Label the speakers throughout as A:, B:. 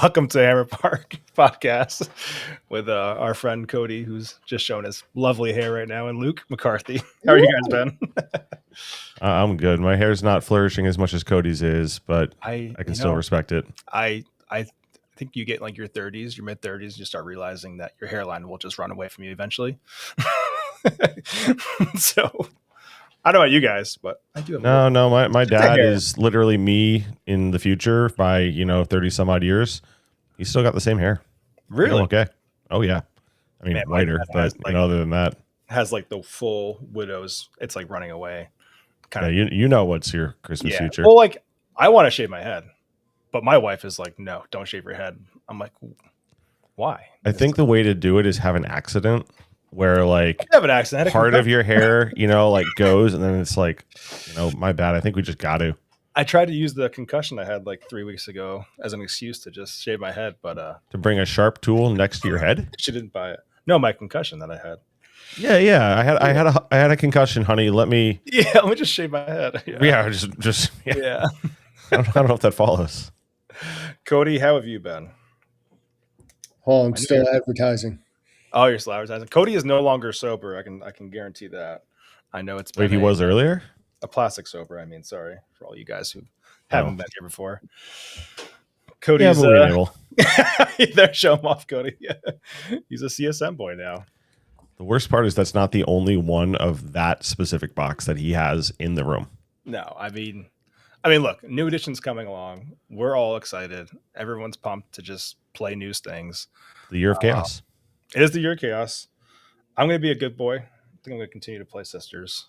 A: Welcome to Hammer Park Podcast with our friend Cody, who's just showing his lovely hair right now, and Luke McCarthy. How are you guys been?
B: I'm good. My hair's not flourishing as much as Cody's is, but I can still respect it.
A: I think you get like your 30s, your mid 30s, you start realizing that your hairline will just run away from you eventually. So I don't know about you guys, but I do have
B: my dad is literally me in the future by 30 some odd years. He's still got the same hair.
A: Really?
B: Okay. Oh yeah. I mean, whiter, but other than that,
A: has like the full widow's. It's like running away.
B: Kind of. You know what's your Christmas future?
A: Well, like I want to shave my head, but my wife is like, no, don't shave your head. I'm like, why?
B: I think the way to do it is have an accident. Where like
A: have an accident,
B: part of your hair, like goes, and then it's like, my bad. I think we just got to.
A: I tried to use the concussion I had like 3 weeks ago as an excuse to just shave my head, but
B: to bring a sharp tool next to your head.
A: She didn't buy it. No, my concussion that I had.
B: Yeah. I had a concussion, honey. Let me
A: just shave my head.
B: Yeah. Just.
A: Yeah.
B: I don't know if that follows.
A: Cody, how have you been?
C: Oh, I'm still advertising.
A: Oh, you're still advertising. Cody is no longer sober. I can guarantee that. I know it's been.
B: Wait, he was earlier?
A: A plastic sober. I mean, sorry for all you guys who haven't been here before. Cody's there. Show him off, Cody. Yeah. He's a CSM boy now.
B: The worst part is that's not the only one of that specific box that he has in the room.
A: No, I mean, look, new edition's coming along. We're all excited. Everyone's pumped to just play new things.
B: The year of chaos.
A: It is the year of chaos. I'm going to be a good boy. I think I'm going to continue to play Sisters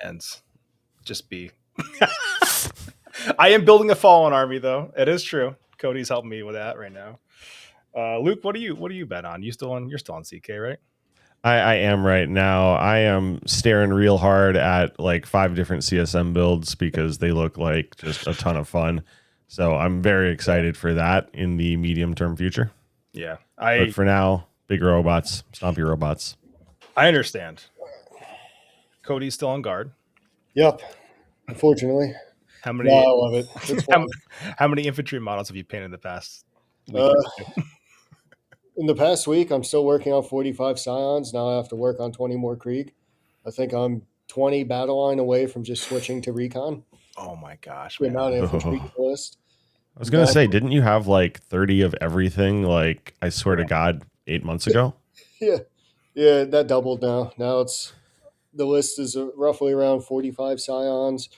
A: and just be. I am building a fallen army, though. It is true. Cody's helping me with that right now. Luke, what do you bet on? You're still on CK, right?
B: I am right now. I am staring real hard at like 5 different CSM builds because they look like just a ton of fun. So I'm very excited for that in the medium term future.
A: Yeah.
B: But for now, big robots, stompy robots.
A: I understand. Cody's still on guard.
C: Yep. Unfortunately.
A: How many?
C: No, I love it.
A: How many infantry models have you painted in the past week?
C: In the past week, I'm still working on 45 Scions. Now I have to work on 20 more Krieg. I think I'm 20 battle line away from just switching to recon.
A: Oh my gosh.
C: The amount of infantry list.
B: I was going to say, didn't you have like 30 of everything? Like, I swear to God, 8 months ago?
C: Yeah, that doubled now. Now the list is roughly around 45 Scions,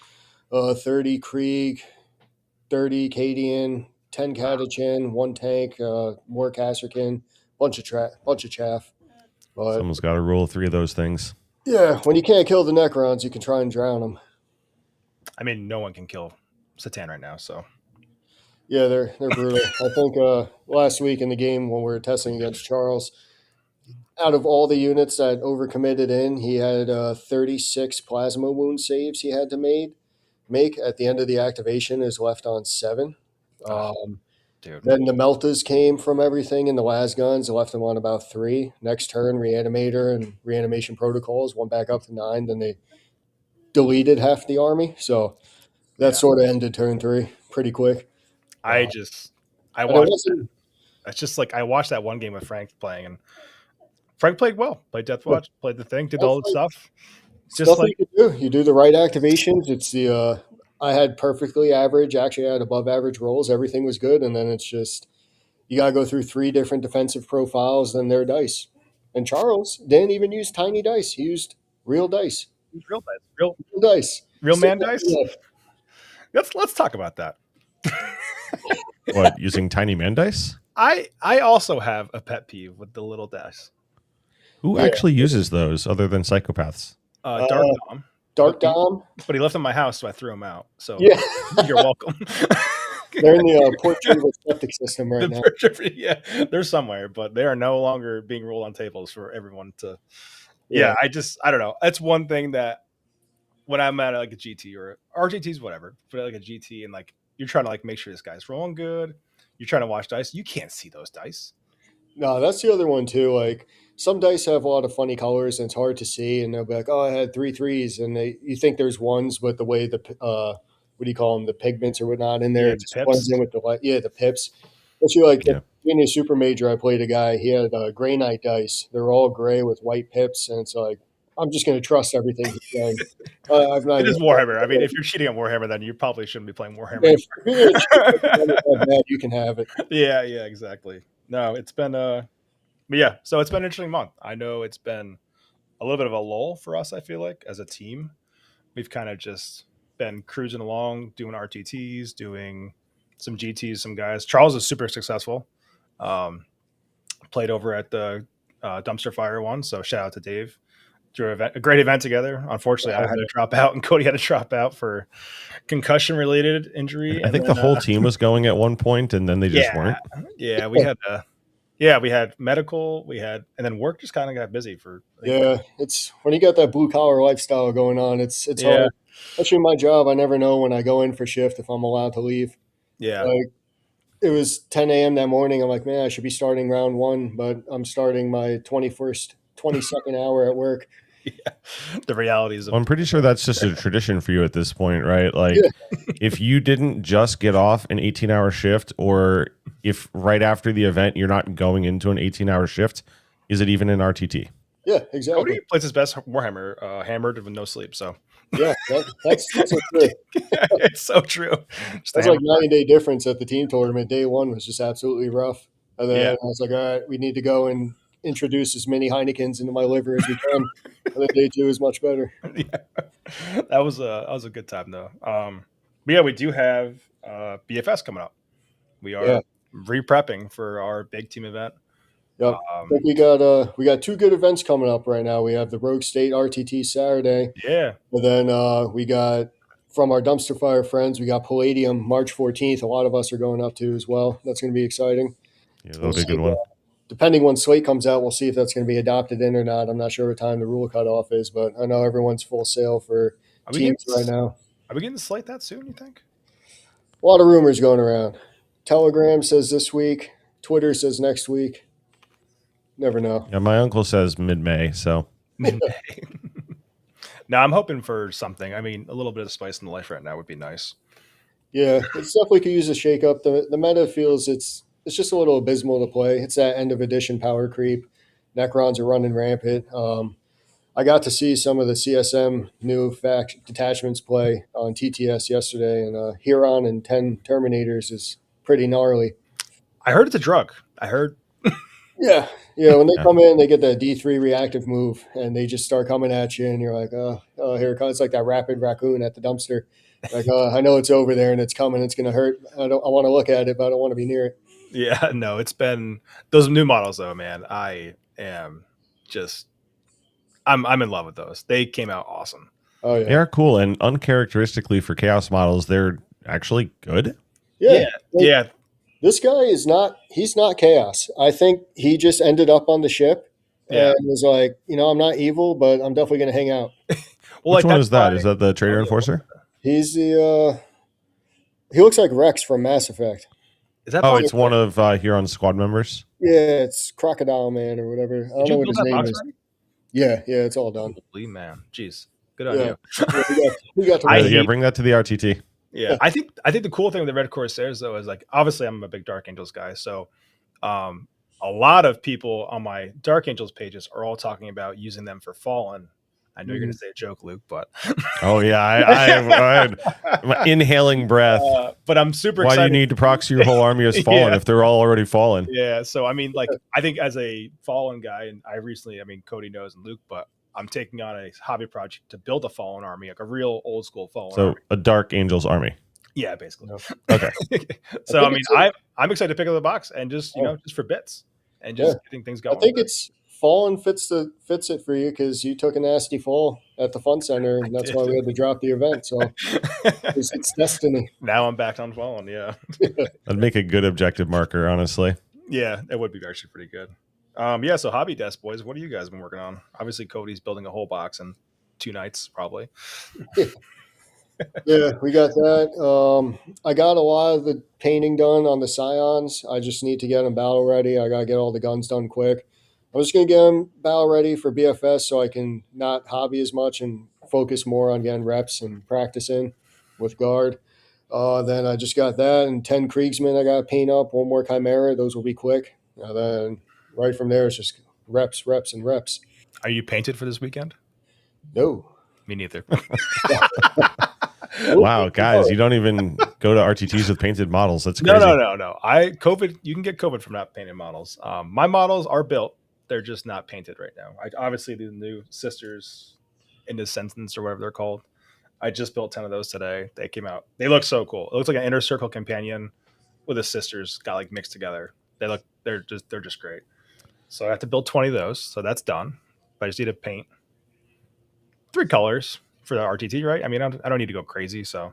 C: 30 Krieg, 30 Cadian, 10 Catachin, 1 tank, more Kasserkin, bunch of chaff. But,
B: someone's got to rule 3 of those things.
C: Yeah, when you can't kill the Necrons, you can try and drown them.
A: I mean, no one can kill Satan right now, so.
C: Yeah, they're brutal. I think last week in the game when we were testing against Charles, out of all the units that overcommitted in, he had 36 plasma wound saves he had to make at the end of the activation. Is left on 7.
A: Dude.
C: Then the meltas came from everything, and the las guns left him on about 3. Next turn, reanimator and reanimation protocols went back up to 9. Then they deleted half the army, so that sort of ended turn 3 pretty quick.
A: I watched. It's just like I watched that one game with Frank playing, and Frank played well. Played Death Watch, played the thing, did all the stuff.
C: It's just like you do the right activations. It's the I had perfectly average. Actually, I had above average rolls. Everything was good, and then it's just you got to go through 3 different defensive profiles and their dice. And Charles didn't even use tiny dice. He used real dice.
A: Real
C: dice.
A: Real man dice. Let's talk about that.
B: What, using tiny man dice?
A: I also have a pet peeve with the little dice.
B: Who actually uses those other than psychopaths?
A: Dark
C: Dom.
A: But he left them in my house, so I threw them out. So you're welcome.
C: They're in the portrait septic system right now.
A: Yeah, they're somewhere, but they are no longer being rolled on tables for everyone to. Yeah, I don't know. That's one thing that when I'm at like a GT or RGTs, whatever, but like a GT and like you're trying to like make sure this guy's rolling good. You're trying to watch dice. You can't see those dice.
C: No, that's the other one too. Like some dice have a lot of funny colors and it's hard to see. And they'll be like, "Oh, I had 3 3s," and you think there's ones, but the way the what do you call them, the pigments or whatnot in there, it just blends in with the light. Yeah, the pips. Especially like
B: Yeah.
C: in a super major, I played a guy. He had gray knight dice. They're all gray with white pips, and it's like I'm just going to trust everything he's saying. I've not
A: It
C: even.
A: is Warhammer. I mean, if you're cheating on Warhammer, then you probably shouldn't be playing Warhammer
C: If you're going to cheat like
A: anymore.
C: that bad, you can have it.
A: Yeah, exactly. No, it's been but yeah, so it's been an interesting month. I know it's been a little bit of a lull for us, I feel like, as a team. We've kind of just been cruising along, doing RTTs, doing some GTs, some guys. Charles is super successful. Played over at the dumpster fire one, so shout out to Dave. Drew a great event together. Unfortunately, I had to drop out, and Cody had to drop out for concussion related injury.
B: I think the whole team was going at one point, and then they just weren't.
A: Yeah, we had medical, and then work just kind of got busy for.
C: Yeah, it's when you got that blue collar lifestyle going on, it's hard. Especially my job, I never know when I go in for shift if I'm allowed to leave.
A: Yeah.
C: Like it was 10 a.m. that morning. I'm like, man, I should be starting round 1, but I'm starting my 22nd hour at work.
A: Yeah. The realities of
B: I'm pretty sure that's just a tradition for you at this point, right? Like, if you didn't just get off an 18-hour shift, or if right after the event you're not going into an 18-hour shift, is it even an RTT?
C: Yeah, exactly.
A: Cody plays his best Warhammer hammered with no sleep. So
C: yeah, that's so true.
A: It's so true.
C: That's like 9-day difference at the team tournament. Day 1 was just absolutely rough, and then I was like, all right, we need to go and introduce as many Heinekens into my liver as we can. And then day 2 is much better.
A: Yeah. That was a good time though. But yeah, we do have BFS coming up. We are re-prepping for our big team event.
C: Yep. I think we got 2 good events coming up right now. We have the Rogue State RTT Saturday.
A: Yeah.
C: And then we got from our dumpster fire friends, we got Palladium March 14th. A lot of us are going up to as well. That's going to be exciting.
B: Yeah, that'll be a good one.
C: Depending when slate comes out, we'll see if that's going to be adopted in or not. I'm not sure what time the rule cutoff is, but I know everyone's full sale for teams right now.
A: Are we getting the slate that soon, you think?
C: A lot of rumors going around. Telegram says this week. Twitter says next week. Never know.
B: Yeah, my uncle says mid-May, so.
A: Mid-May. Now, I'm hoping for something. I mean, a little bit of spice in the life right now would be nice.
C: Yeah, it's definitely could use a shake-up. The meta feels it's just a little abysmal to play. It's that end of edition power creep. Necrons are running rampant. I got to see some of the CSM new detachments play on TTS yesterday, and Huron and 10 Terminators is pretty gnarly.
A: I heard it's a drug. I heard.
C: Yeah. When they come in, they get that D3 reactive move, and they just start coming at you, and you're like, oh, here it comes. It's like that rapid raccoon at the dumpster. Like, I know it's over there, and it's coming. It's going to hurt. I want to look at it, but I don't want to be near it.
A: Yeah, no, it's been those new models though, man. I am just I'm in love with those. They came out awesome.
C: Oh yeah.
B: They are cool, and uncharacteristically for chaos models, they're actually good.
C: Yeah.
A: Yeah.
C: This guy he's not chaos. I think he just ended up on the ship and was like, I'm not evil, but I'm definitely going to hang out.
B: Which one is that? Is that the Trader Enforcer?
C: He's he looks like Rex from Mass Effect.
A: Is that
B: it's one of Huron's squad members?
C: Yeah, it's Crocodile Man or whatever. I don't know what his name is. Already? Yeah, it's all done.
A: Holy man. Jeez. Good on you.
C: We got to
B: bring that to the RTT.
A: Yeah. I think the cool thing with the Red Corsairs though is like obviously I'm a big Dark Angels guy. So a lot of people on my Dark Angels pages are all talking about using them for Fallen. I know you're going to say a joke, Luke, but
B: oh yeah, I'm inhaling breath.
A: But I'm super excited.
B: Why do you need to proxy your whole army as Fallen if they're all already fallen?
A: Yeah, so I mean, like, I think as a Fallen guy, and Cody knows and Luke, but I'm taking on a hobby project to build a Fallen army, like a real old school Fallen army.
B: A Dark Angels army.
A: Yeah, basically.
B: Okay.
A: So I'm excited to pick up the box and just just for bits and just getting things going.
C: I think it's Fallen fits it for you because you took a nasty fall at the Fun Center, and that's why we had to drop the event. So it's destiny.
A: Now I'm back on Fallen. Yeah,
B: that'd make a good objective marker, honestly.
A: Yeah, it would be actually pretty good. So Hobby Desk boys, what have you guys been working on? Obviously, Cody's building a whole box in 2 nights, probably.
C: Yeah, we got that. I got a lot of the painting done on the Scions. I just need to get them battle ready. I got to get all the guns done quick. I'm just going to get them battle ready for BFS so I can not hobby as much and focus more on getting reps and practicing with guard. Then I just got that and 10 Kriegsmen I got to paint up. One more Chimera. Those will be quick. Then right from there, it's just reps, reps, and reps.
A: Are you painted for this weekend?
C: No.
A: Me neither.
B: Wow, guys, you don't even go to RTTs with painted models. That's crazy.
A: No. You can get COVID from not painted models. My models are built. They're just not painted right now. Obviously the new sisters in the sentence or whatever they're called. I just built 10 of those today. They came out. They look so cool. It looks like an inner circle companion with the sisters got like mixed together. They're just great. So I have to build 20 of those. So that's done. But I just need to paint 3 colors for the RTT, right? I mean, I don't need to go crazy. So,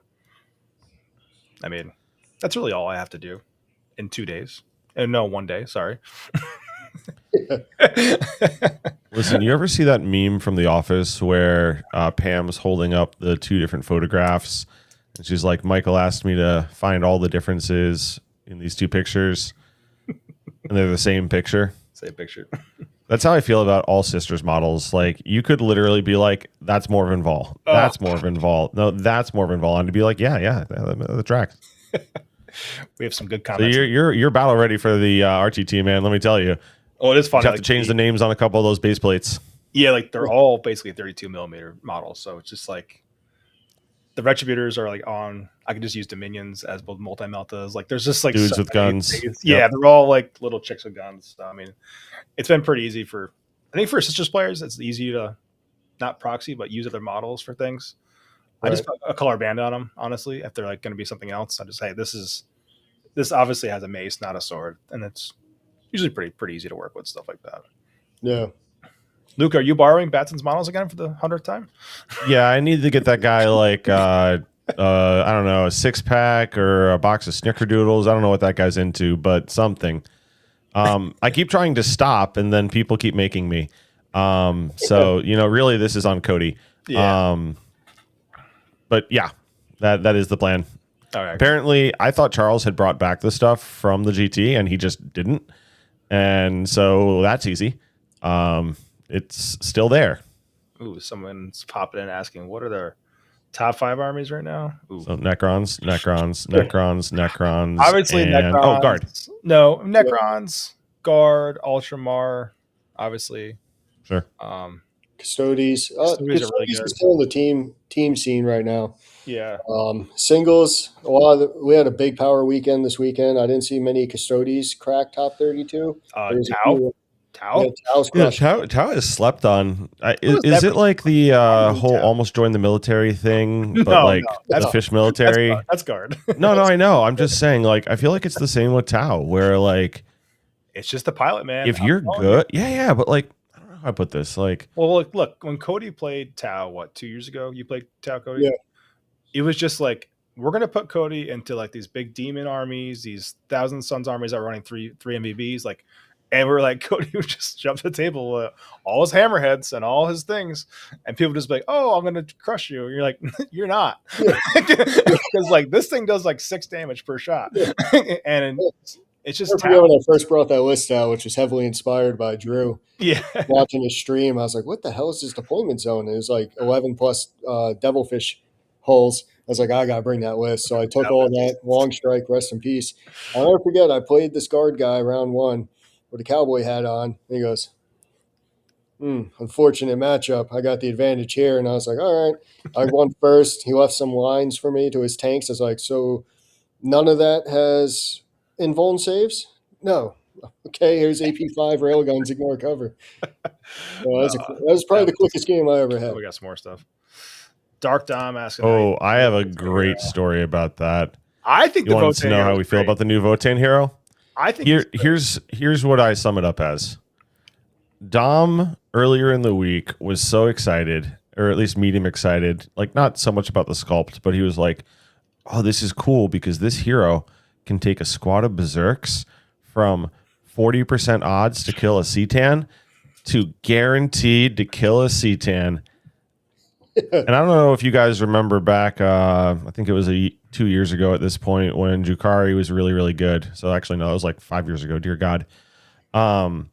A: I mean, that's really all I have to do in 2 days. And no, 1 day. Sorry.
B: Listen, you ever see that meme from The Office where Pam's holding up the 2 different photographs? And she's like, Michael asked me to find all the differences in these 2 pictures. And they're the same picture.
A: Same picture.
B: That's how I feel about all sisters models. Like, you could literally be like, that's Morven Vol. That's Morven Vol. No, that's Morven Vol. And to be like, yeah, the tracks.
A: We have some good
B: So
A: comments.
B: you're battle ready for the RTT, man. Let me tell you.
A: Oh, it is funny.
B: You have to change the names on a couple of those base plates.
A: Yeah, like they're all basically 32 millimeter models. So it's just like the Retributors are like on. I can just use Dominions as both multi meltas. Like there's just like
B: dudes with guns.
A: Yeah, they're all like little chicks with guns. So, I mean, it's been pretty easy I think for sisters players, it's easy to not proxy but use other models for things. Right. I just put a color band on them. Honestly, if they're like going to be something else, I just say this obviously has a mace, not a sword, and it's usually pretty easy to work with stuff like that.
C: Yeah.
A: Luke, are you borrowing Batson's models again for the 100th time?
B: Yeah, I need to get that guy like I don't know, a 6-pack or a box of Snickerdoodles. I don't know what that guy's into, but something. I keep trying to stop, and then people keep making me. So really, this is on Cody.
A: Yeah.
B: But yeah, that is the plan.
A: All right.
B: Apparently, I thought Charles had brought back the stuff from the GT, and he just didn't. And so that's easy. It's still there.
A: Ooh, someone's popping in asking, what are their top 5 armies right now? Ooh.
B: So Necrons.
A: Obviously,
B: and,
A: Necrons.
B: Oh, Guard.
A: No, Necrons, Guard, Ultramar, obviously.
B: Sure.
C: Custodes.
A: Custodes are really good.
C: Are still in the team scene right now.
A: Yeah.
C: Singles. We had a big power weekend this weekend. I didn't see many Custodes crack top 32.
A: Tau?
B: Yeah, Tau is slept on. Is it like the whole almost joined the military thing, but the fish military?
A: That's guard.
B: No, I know. I'm just saying, like, I feel like it's the same with Tau, where like
A: it's just the pilot, man.
B: If you're good, yeah, but like I don't know how I put this. Like,
A: well, look, when Cody played Tau, 2 years ago? You played Tau, Cody?
C: Yeah.
A: It was just like, we're gonna put Cody into like these big demon armies, these Thousand Suns armies that are running three MVBs, like. And we're like, Cody would just jump to the table, all his hammerheads and all his things, and people just be like, "Oh, I'm going to crush you." And you're like, "You're not," because like this thing does like 6 damage per shot, and it's just.
C: When I first brought that list out, which was heavily inspired by Drew.
A: Yeah,
C: watching his stream, I was like, "What the hell is this deployment zone?" And it was like 11 plus devilfish holes. I was like, I gotta bring that list. So I took all that. Long strike, rest in peace. I'll never forget. I played this guard guy round 1. With a cowboy hat on. And he goes, unfortunate matchup. I got the advantage here. And I was like, all right. I won first. He left some lines for me to his tanks. I was like, so none of that has invuln saves? No. Okay, here's AP5 railguns, ignore cover. That was probably the quickest game I ever had.
A: We got some more stuff. Dark Dom asking.
B: Oh, I have a great story about that.
A: I think
B: you want to know how we feel about the new Votain hero?
A: I think
B: here's what I sum it up as. Dom earlier in the week was so excited, or at least medium excited, like not so much about the sculpt, but he was like, "Oh, this is cool because this hero can take a squad of berserks from 40% odds to kill a Cetan to guaranteed to kill a Cetan." And I don't know if you guys remember back, I think it was 2 years ago at this point when Jukari was really, really good. So actually, no, it was like 5 years ago. Dear God. And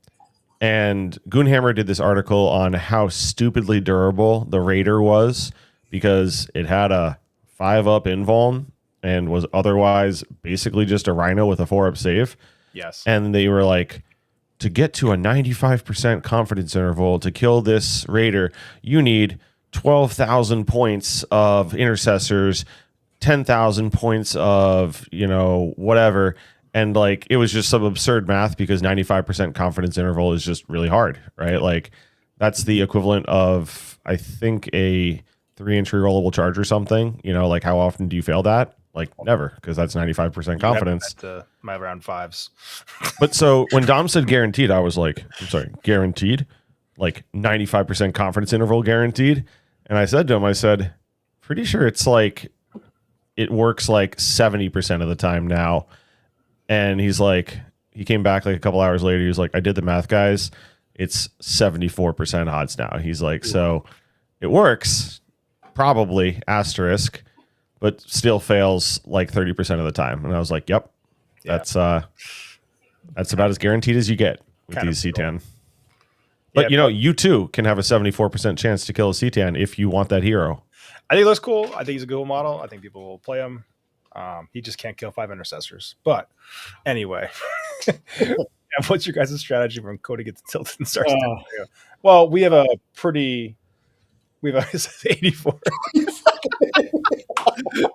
B: Goonhammer did this article on how stupidly durable the Raider was because it had a 5-up invuln and was otherwise basically just a Rhino with a 4-up save.
A: Yes.
B: And they were like, to get to a 95% confidence interval to kill this raider, you need 12,000 points of intercessors, 10,000 points of, whatever. And like, it was just some absurd math because 95% confidence interval is just really hard, right? Like, that's the equivalent of, I think, a 3-inch rerollable charge or something. Like, how often do you fail that? Like, never, because that's 95% confidence.
A: My round 5s.
B: But so when Dom said guaranteed, I was like, I'm sorry, guaranteed? Like 95% confidence interval guaranteed? And I said to him, I said, pretty sure it's like, it works like 70% of the time now. And he's like, he came back like a couple hours later. He was like, I did the math, guys. It's 74% odds now. He's like, so it works, probably, asterisk, but still fails like 30% of the time. And I was like, yep, that's about as guaranteed as you get with these C10. But, you too can have a 74% chance to kill a C10 if you want that hero.
A: I think it looks cool. I think he's a good model. I think people will play him. He just can't kill 5 intercessors. But anyway, what's your guys' strategy when Cody gets tilted and starts? Well, we have a 84.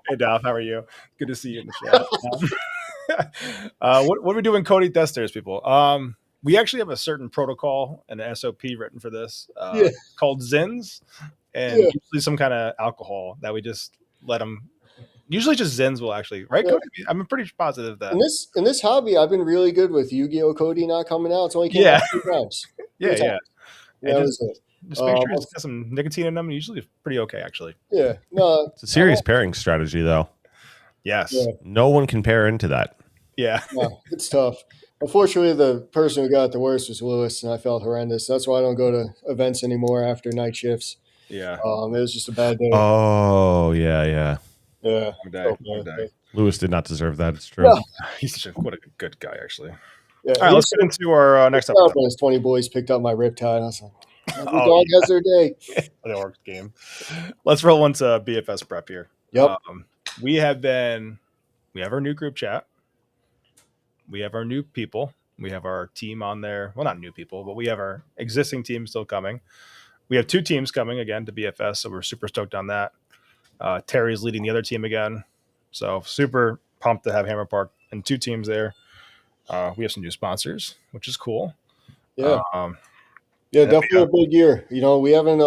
A: Hey, Dolph, how are you? Good to see you in the chat. What are we doing, Cody Death Stairs, people? We actually have a certain protocol and an SOP written for this called Zins, and usually some kind of alcohol that we just let them. Usually just Zins will actually, right, Cody? I'm pretty positive that
C: in this hobby, I've been really good with Yu-Gi-Oh! Cody not coming out. It's only came out 2 times.
A: Yeah.
C: Just
A: make sure it's got some nicotine in them. Usually pretty okay, actually.
C: Yeah. No,
B: it's a serious pairing strategy, though.
A: Yes.
C: Yeah.
B: No one can pair into that.
A: Yeah.
C: No, it's tough. Unfortunately, the person who got the worst was Lewis, and I felt horrendous. That's why I don't go to events anymore after night shifts.
A: Yeah.
C: It was just a bad day.
B: Oh, yeah.
C: Yeah.
B: Lewis did not deserve that. It's true.
C: No.
A: He's what a good guy, actually.
C: Yeah.
A: All right, let's get into our next episode.
C: When his 20 boys picked up my riptide, I was like, every dog has their day.
A: The Orcs game. Let's roll into BFS prep here.
C: Yep.
A: We have our new group chat. We have our new people. We have our team on there. Well, not new people, but we have our existing team still coming. We have 2 teams coming again to BFS, so we're super stoked on that. Terry's leading the other team again. So super pumped to have Hammer Park and 2 teams there. We have some new sponsors, which is cool.
C: Yeah. Definitely a big year. We haven't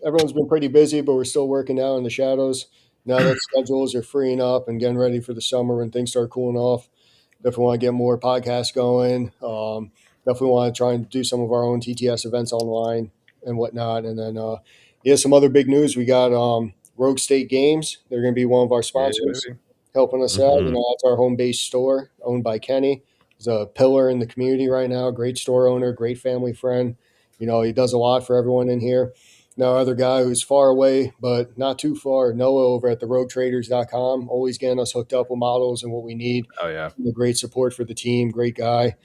C: everyone's been pretty busy, but we're still working out in the shadows. Now that schedules are freeing up and getting ready for the summer when things start cooling off. Definitely want to get more podcasts going. Definitely want to try and do some of our own TTS events online and whatnot. And then, some other big news. We got Rogue State Games. They're going to be one of our sponsors helping us out. That's our home-based store owned by Kenny. He's a pillar in the community right now. Great store owner, great family friend. He does a lot for everyone in here. Now, other guy who's far away, but not too far, Noah over at theroguetraders.com, always getting us hooked up with models and what we need.
A: Oh, yeah.
C: Great support for the team, great guy.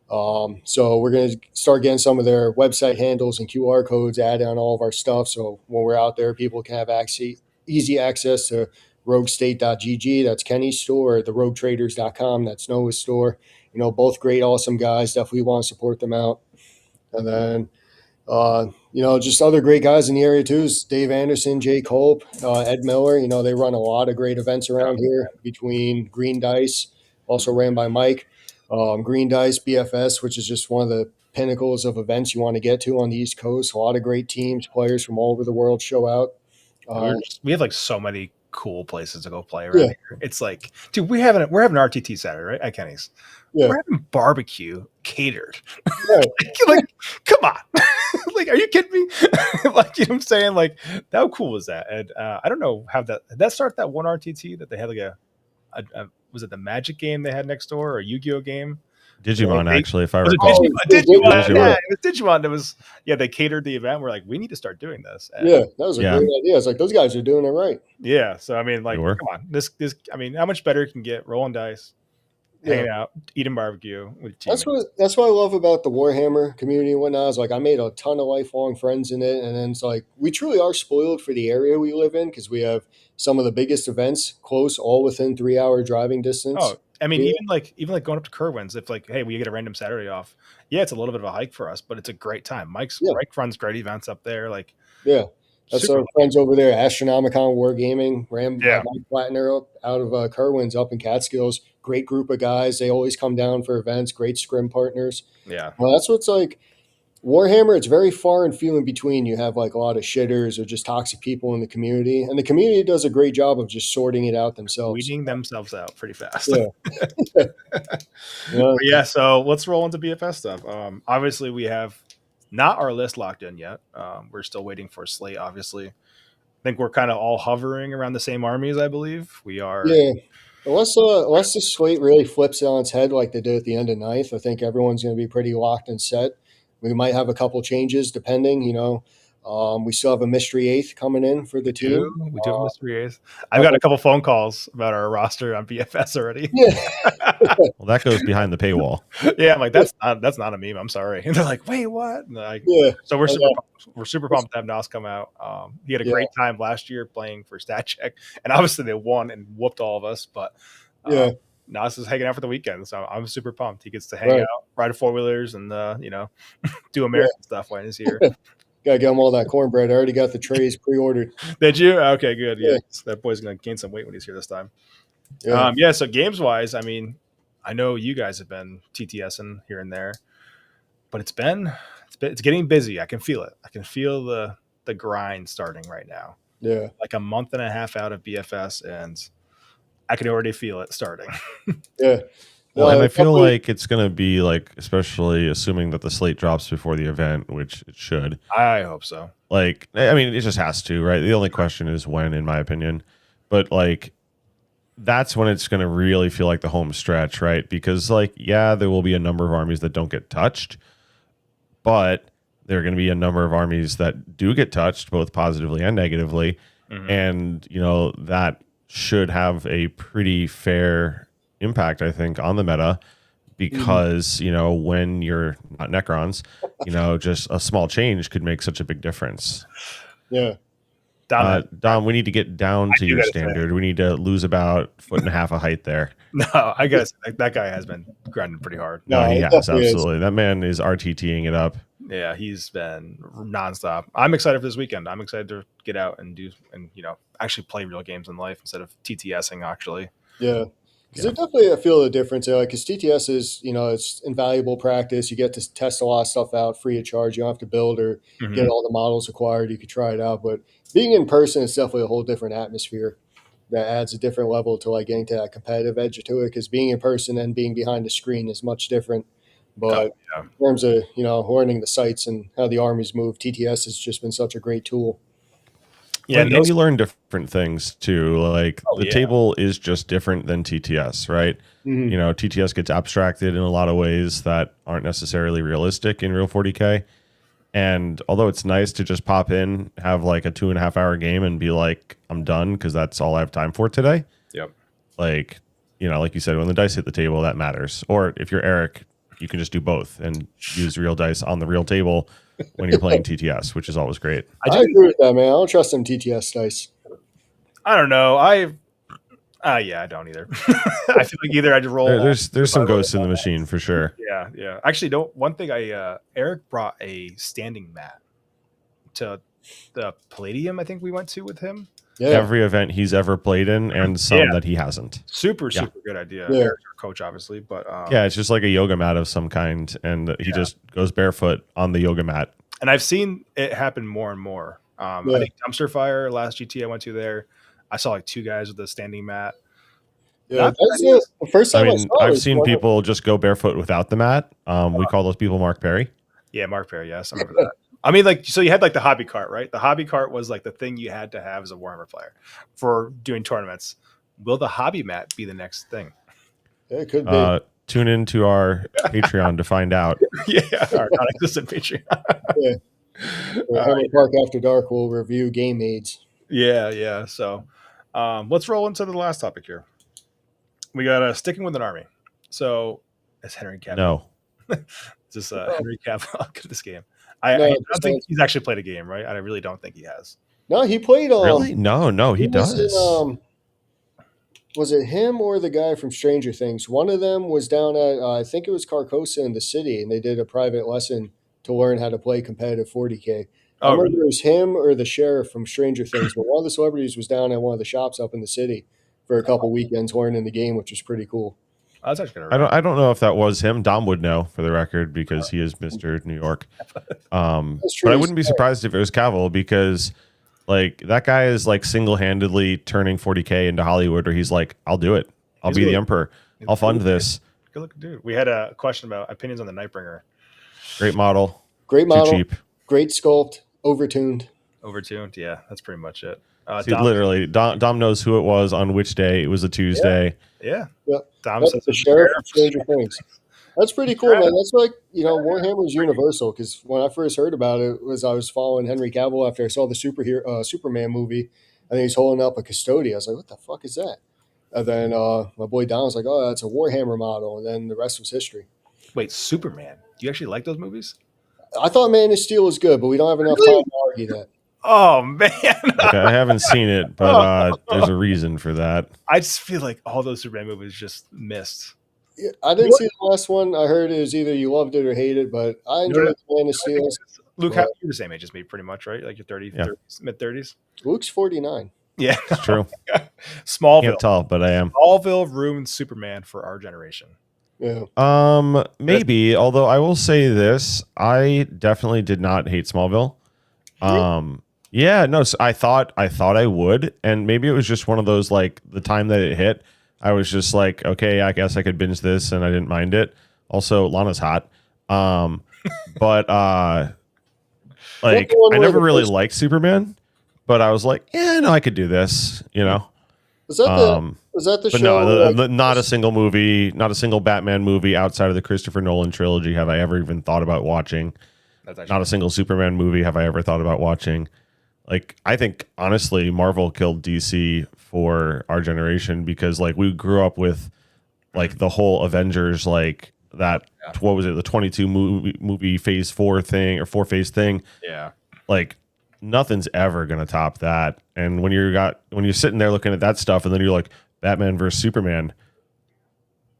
C: So we're going to start getting some of their website handles and QR codes added on all of our stuff. So when we're out there, people can have easy access to roguestate.gg. That's Kenny's store, or theroguetraders.com. That's Noah's store. Both great, awesome guys. Definitely want to support them out. And then, just other great guys in the area too is Dave Anderson, Jay Culp, Ed Miller. They run a lot of great events around here between Green Dice, also ran by Mike, Green Dice, BFS, which is just one of the pinnacles of events you want to get to on the East Coast. A lot of great teams, players from all over the world show out.
A: We have like so many cool places to go play around here. It's like, dude, we're having RTT Saturday, right? At Kenny's. Yeah. We're having barbecue catered. Right. like, come on. Like, are you kidding me? Like, you know what I'm saying? Like, how cool was that? And I don't know how did that start that one RTT that they had like a was it the Magic game they had next door or a Yu-Gi-Oh game?
B: Digimon, actually, if I
A: recall. Digimon. Yeah, it was Digimon. It was, they catered the event. We're like, we need to start doing this. And
C: that was a great idea. It's like, those guys are doing it right.
A: Yeah. So, I mean, like, come on. This, I mean, how much better can get rolling dice,
C: Yeah.
A: hanging out, eating barbecue with
C: That's
A: teammates.
C: what I love about the Warhammer community and whatnot. Is like I made a ton of lifelong friends in it, and then it's like we truly are spoiled for the area we live in because we have some of the biggest events close, all within 3 hour driving distance.
A: Oh, I mean,
C: Yeah,
A: even like going up to Kerwin's, if like, hey, we get a random Saturday off. Yeah, it's a little bit of a hike for us, but it's a great time.
C: yeah,
A: Mike runs great events up there, like
C: yeah. That's
A: super
C: our
A: lucky.
C: friends over there, Astronomicon Wargaming,
A: Yeah,
C: Mike Plattner out of Kerwin's up in Catskills. Great group of guys. They always come down for events. Great scrim partners.
A: yeah.
C: Well, that's what's like Warhammer. It's very far and few in between. You have like a lot of shitters or just toxic people in the community, and the community does a great job of just sorting it out themselves.
A: Weeding themselves out pretty fast.
C: Yeah, you know,
A: But yeah, so let's roll into BFS stuff. Obviously, we have not our list locked in yet. We're still waiting for slate. Obviously, I think we're kind of all hovering around the same armies. I believe we are.
C: yeah. Unless the slate really flips it on its head like they did at the end of ninth, I think everyone's going to be pretty locked and set. We might have a couple changes depending. We still have a mystery eighth coming in for the team.
A: We do have a mystery ace. I've got a couple phone calls about our roster on BFS already.
C: Yeah,
B: Well, that goes behind the paywall.
A: Yeah, I'm like that's not a meme. I'm sorry. And they're like, wait, what? And like,
C: yeah,
A: so we're
C: I
A: super
C: know.
A: pumped. We're super pumped to have Nas come out. He had a
C: Yeah,
A: great time last year playing for Stat Check, and obviously they won and whooped all of us. But
C: yeah,
A: Nas is hanging out for the weekend, so I'm super pumped. He gets to hang
C: right.
A: out, ride four wheelers, and do
C: Yeah,
A: American stuff when he's here.
C: gotta get them all that cornbread. I already got the trays pre-ordered.
A: Did you? Okay, good. Yeah,
C: Yeah,
A: that boy's gonna gain some weight when he's here this time.
C: yeah,
A: Yeah. So games wise, I mean, I know you guys have been TTSing here and there, but it's getting busy. I can feel it. I can feel the grind starting right now.
C: yeah,
A: Like a month and a half out of BFS, and I can already feel it starting.
C: yeah.
B: Well, and I feel
C: Definitely.
B: like it's going to be like, especially assuming that the slate drops before the event, which it should.
A: I hope so.
B: Like, I mean, it just has to, right? The only question is when, in my opinion. But like, that's when it's going to really feel like the home stretch, right? Because, like, yeah, there will be a number of armies that don't get touched, but there are going to be a number of armies that do get touched, both positively and negatively.
A: Mhm.
B: And, that should have a pretty fair impact, I think, on the meta because, when you're not Necrons, just a small change could make such a big difference.
C: Yeah,
B: Dom, we need to get down to
A: do
B: your
A: gotta say.
B: standard. We need to lose about 1.5 feet of height there.
A: No, I guess that guy has been grinding pretty hard.
B: No, he
C: it
B: has,
C: definitely is.
B: absolutely. That man is RTTing it up.
A: Yeah, he's been nonstop. I'm excited for this weekend. I'm excited to get out and actually play real games in life instead of TTSing. Actually,
C: Yeah. Because definitely I feel the difference there. Like, because TTS is, it's invaluable practice. You get to test a lot of stuff out free of charge. You don't have to build or get all the models required. You could try it out. But being in person is definitely a whole different atmosphere that adds a different level to like getting to that competitive edge to it. Because being in person and being behind the screen is much different. But
A: yeah.
C: in terms of, learning the sites and how the armies move, TTS has just been such a great tool.
A: Yeah,
B: and you learn different things too. Like the
A: yeah.
B: table is just different than TTS, right?
C: Mhm.
B: TTS gets abstracted in a lot of ways that aren't necessarily realistic in real 40K. And although it's nice to just pop in, have like a 2.5 hour game and be like, I'm done because that's all I have time for today.
A: Yep.
B: Like, like you said, when the dice hit the table, that matters. Or if you're Eric, you can just do both and use real dice on the real table when you're playing TTS, which is always great.
C: I agree with that, man. I don't trust them TTS dice.
A: I don't know. I don't either. I feel like either I just roll.
B: There's some ghosts in the machine for sure.
A: Yeah. Actually, one thing Eric brought a standing mat to the Palladium. I think we went to with him.
C: Yeah.
B: Every event he's ever played in, and some that he hasn't.
A: Super good idea.
C: Yeah.
A: Eric's our coach, obviously, but
B: it's just like a yoga mat of some kind, and he just goes barefoot on the yoga mat.
A: And I've seen it happen more and more. I think Dumpster Fire last GT I went to there, I saw like 2 guys with a standing mat.
C: Yeah, that's the first time I saw it.
B: I've seen people just go barefoot without the mat. We call those people Mark Perry.
A: Yeah, Mark Perry. Yes, I remember that. I mean, like, so you had like the hobby cart, right? The hobby cart was like the thing you had to have as a Warhammer player for doing tournaments. Will the hobby mat be the next thing?
C: Yeah, it could be.
B: Tune into our Patreon to find out.
A: Yeah, our non-existent Patreon.
C: Yeah. Hammer Park After Dark will review game aids.
A: Yeah. So let's roll into the last topic here. We got sticking with an army. So it's Henry Cavill.
B: No.
A: Just Henry Cavill. Good at this game. I
C: No,
A: don't think he's actually played a game, right? I really don't think he has.
C: No, he played.
B: Really? No, he
C: was
B: does.
C: in, was it him or the guy from Stranger Things? One of them was down at I think it was Carcosa in the city, and they did a private lesson to learn how to play competitive 40K. I
A: Oh,
C: remember
A: really?
C: it was him or the sheriff from Stranger Things, but one of the celebrities was down at one of the shops up in the city for a couple weekends learning the game, which was pretty cool.
A: Oh, that's actually gonna
B: I don't know if that was him. Dom would know for the record because he is Mr. New York.
C: That's true.
B: But I wouldn't be surprised if it was Cavill because like that guy is like single-handedly turning 40K into Hollywood where he's like, I'll do it. I'll
A: He's
B: be the
A: really-
B: emperor. I'll fund this.
A: Good looking dude. We had a question about opinions on the Nightbringer.
B: Great model.
C: Great
B: Too
C: model,
B: cheap.
C: great sculpt, overtuned.
A: Overtuned. Yeah, that's pretty much it.
B: See,
A: Dom,
B: literally, Dom knows who it was on which day. It was a Tuesday.
A: yeah.
C: Yep.
A: Dom
C: That's
A: says
C: the
A: it's
C: sheriff
A: fair.
C: of Stranger Things. That's pretty cool, man. That's like, Warhammer's universal because when I first heard about it was I was following Henry Cavill after I saw the Superman movie, and he's holding up a Custodia. I was like, what the fuck is that? And then my boy Don was like, oh, that's a Warhammer model, and then the rest was history.
A: Wait, Superman. Do you actually like those movies?
C: I thought Man of Steel was good, but we don't have enough
A: Really?
C: time to argue that.
A: Oh man.
B: Okay, I haven't seen it, but there's a reason for that.
A: I just feel like all those Superman movies just missed.
C: Yeah, I didn't see the last one. I heard it was either you loved it or hated it, but I enjoyed Man of Steel.
A: Luke,
C: Well-
A: you're the same age as me, pretty much, right? Like you're 30,
B: Yeah.
A: 30s, mid 30s.
C: Luke's 49.
A: Yeah.
B: It's true.
A: Smallville.
B: Can't tell, but I am.
A: Smallville ruined Superman for our generation.
C: Yeah.
B: Maybe. Although I will say this, I definitely did not hate Smallville. Yeah, no. So I thought I would, and maybe it was just one of those like the time that it hit, I was just like, okay, I guess I could binge this, and I didn't mind it. Also, Lana's hot. But like I never really liked Superman, but I was like, yeah, no, I could do this, you know.
C: Was that the
B: But
C: show?
B: no,
C: like-
B: not a single movie, not a single Batman movie outside of the Christopher Nolan trilogy have I ever even thought about watching.
A: That's actually
B: Not a single Superman movie have I ever thought about watching. Like, I think, honestly, Marvel killed DC for our generation because, like, we grew up with, like, the whole Avengers, like, that, what was it, the 22 movie phase 4 thing, or 4-phase thing.
A: yeah.
B: Like, nothing's ever going to top that. And when you're sitting there looking at that stuff and then you're like, Batman versus Superman,